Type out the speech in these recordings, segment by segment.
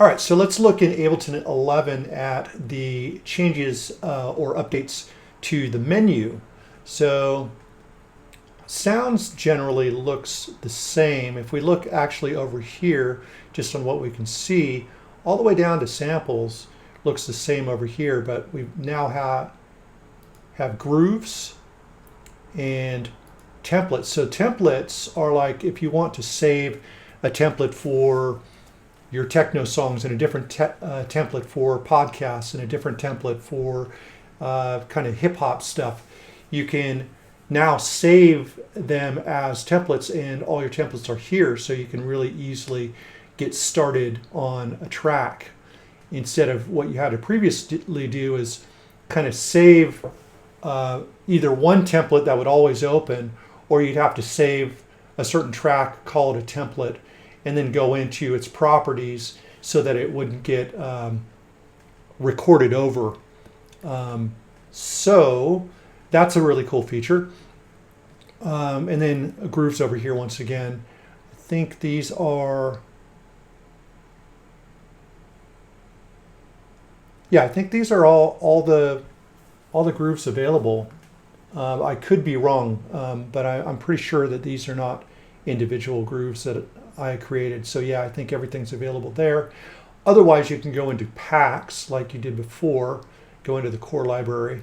All right, so let's look in Ableton 11 at the changes or updates to the menu. So sounds generally looks the same. If we look actually over here, just on what we can see, all the way down to samples looks the same over here, but we now have grooves and templates. So templates are like if you want to save a template for your techno songs and a different template for podcasts and a different template for kind of hip hop stuff, you can now save them as templates, and all your templates are here, so you can really easily get started on a track, instead of what you had to previously do is kind of save either one template that would always open, or you'd have to save a certain track, call it a template, and then go into its properties so that it wouldn't get recorded over. So that's a really cool feature. And then grooves over here once again. I think these are, yeah, I think these are all the grooves available. I could be wrong, but I'm pretty sure that these are not individual grooves that I created. So yeah, I think everything's available there. Otherwise, you can go into packs like you did before, go into the core library,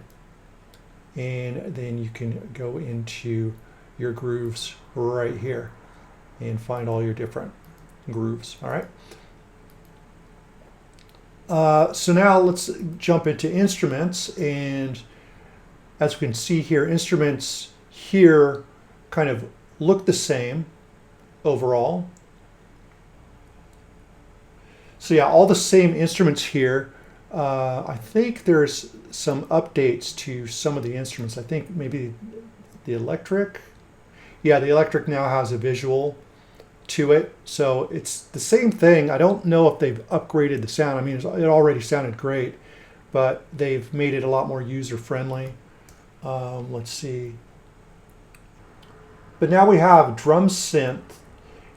and then you can go into your grooves right here and find all your different grooves. All right. So now let's jump into instruments, and as we can see here, instruments here kind of look the same overall. So yeah, all the same instruments here. I think there's some updates to some of the instruments. I think maybe the electric. Yeah, the electric now has a visual to it. So it's the same thing. I don't know if they've upgraded the sound. I mean, it already sounded great, but they've made it a lot more user-friendly. Let's see. But now we have drum synth.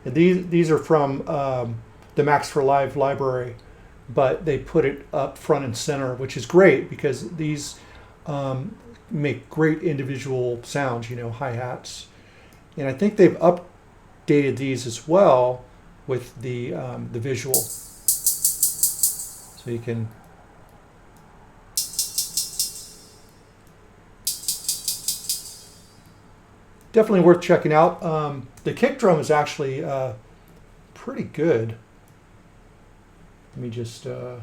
And these are from the Max for Live library, but they put it up front and center, which is great because these make great individual sounds, you know, hi-hats. And I think they've updated these as well with the visual. So you can definitely worth checking out. The kick drum is actually pretty good. Let me just your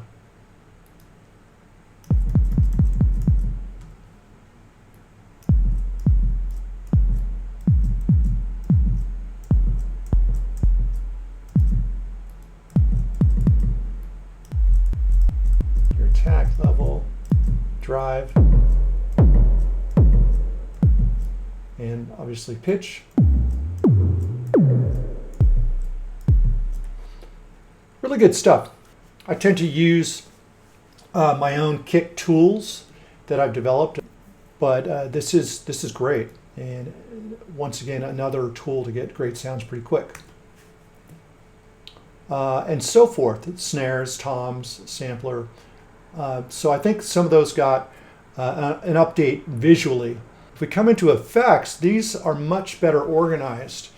attack level, drive, and obviously pitch. Really good stuff. I tend to use my own kick tools that I've developed, but this is great. And once again, another tool to get great sounds pretty quick. And so forth, snares, toms, sampler. So I think some of those got an update visually. If we come into effects, these are much better organized.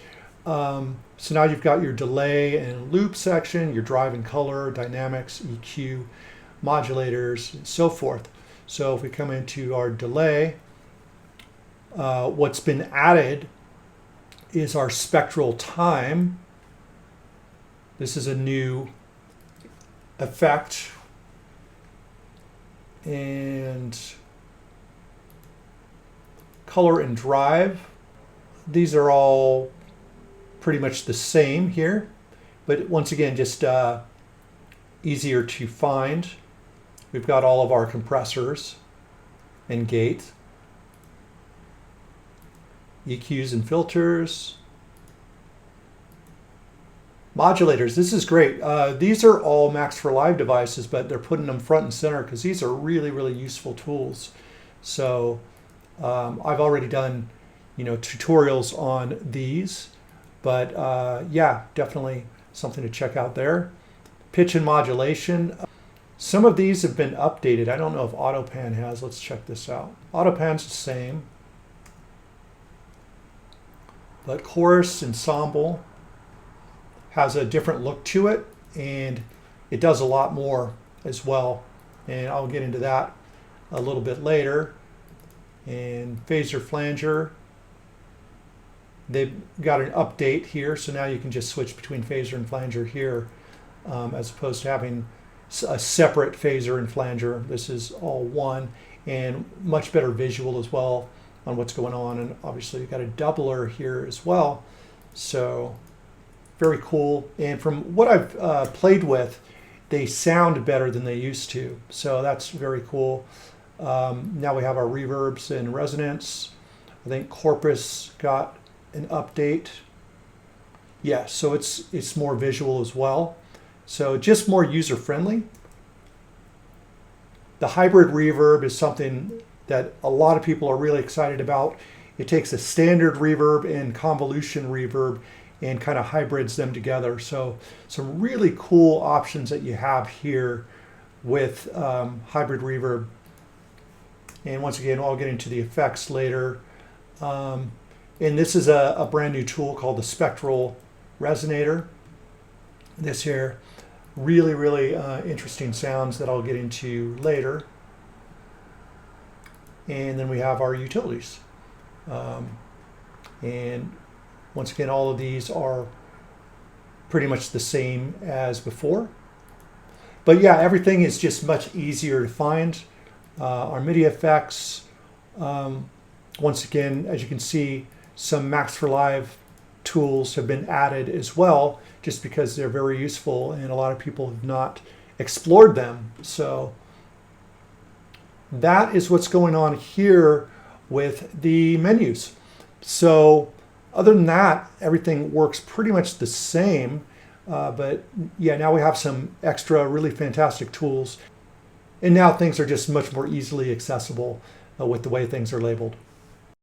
So now you've got your delay and loop section, your drive and color, dynamics, EQ, modulators, and so forth. So if we come into our delay, what's been added is our spectral time. This is a new effect. And color and drive, these are all pretty much the same here, but once again, just easier to find. We've got all of our compressors and gate, EQs and filters, modulators. This is great. These are all Max for Live devices, but they're putting them front and center because these are really, really useful tools. So I've already done, you know, tutorials on these. But yeah, definitely something to check out there. pitch and modulation. Some of these have been updated. I don't know if AutoPan has. Let's check this out. AutoPan's the same. But Chorus Ensemble has a different look to it, and it does a lot more as well. And I'll get into that a little bit later. And Phaser Flanger, they've got an update here, so now you can just switch between Phaser and Flanger here, as opposed to having a separate Phaser and Flanger. This is all one, and much better visual as well on what's going on. And obviously you've got a doubler here as well, so very cool. And from what I've played with, they sound better than they used to, so that's very cool. Now we have our reverbs and resonance. I think Corpus got an update. Yeah, so it's more visual as well. So just more user-friendly. The hybrid reverb is something that a lot of people are really excited about. It takes a standard reverb and convolution reverb and kind of hybrids them together. So some really cool options that you have here with hybrid reverb. And once again, I'll get into the effects later. And this is a brand new tool called the Spectral Resonator. This here, really, really interesting sounds that I'll get into later. And then we have our utilities. And once again, all of these are pretty much the same as before. But yeah, everything is just much easier to find. Our MIDI effects, once again, as you can see, some Max for Live tools have been added as well, just because they're very useful and a lot of people have not explored them. So that is what's going on here with the menus. So other than that, everything works pretty much the same. But yeah, now we have some extra really fantastic tools. And now things are just much more easily accessible with the way things are labeled.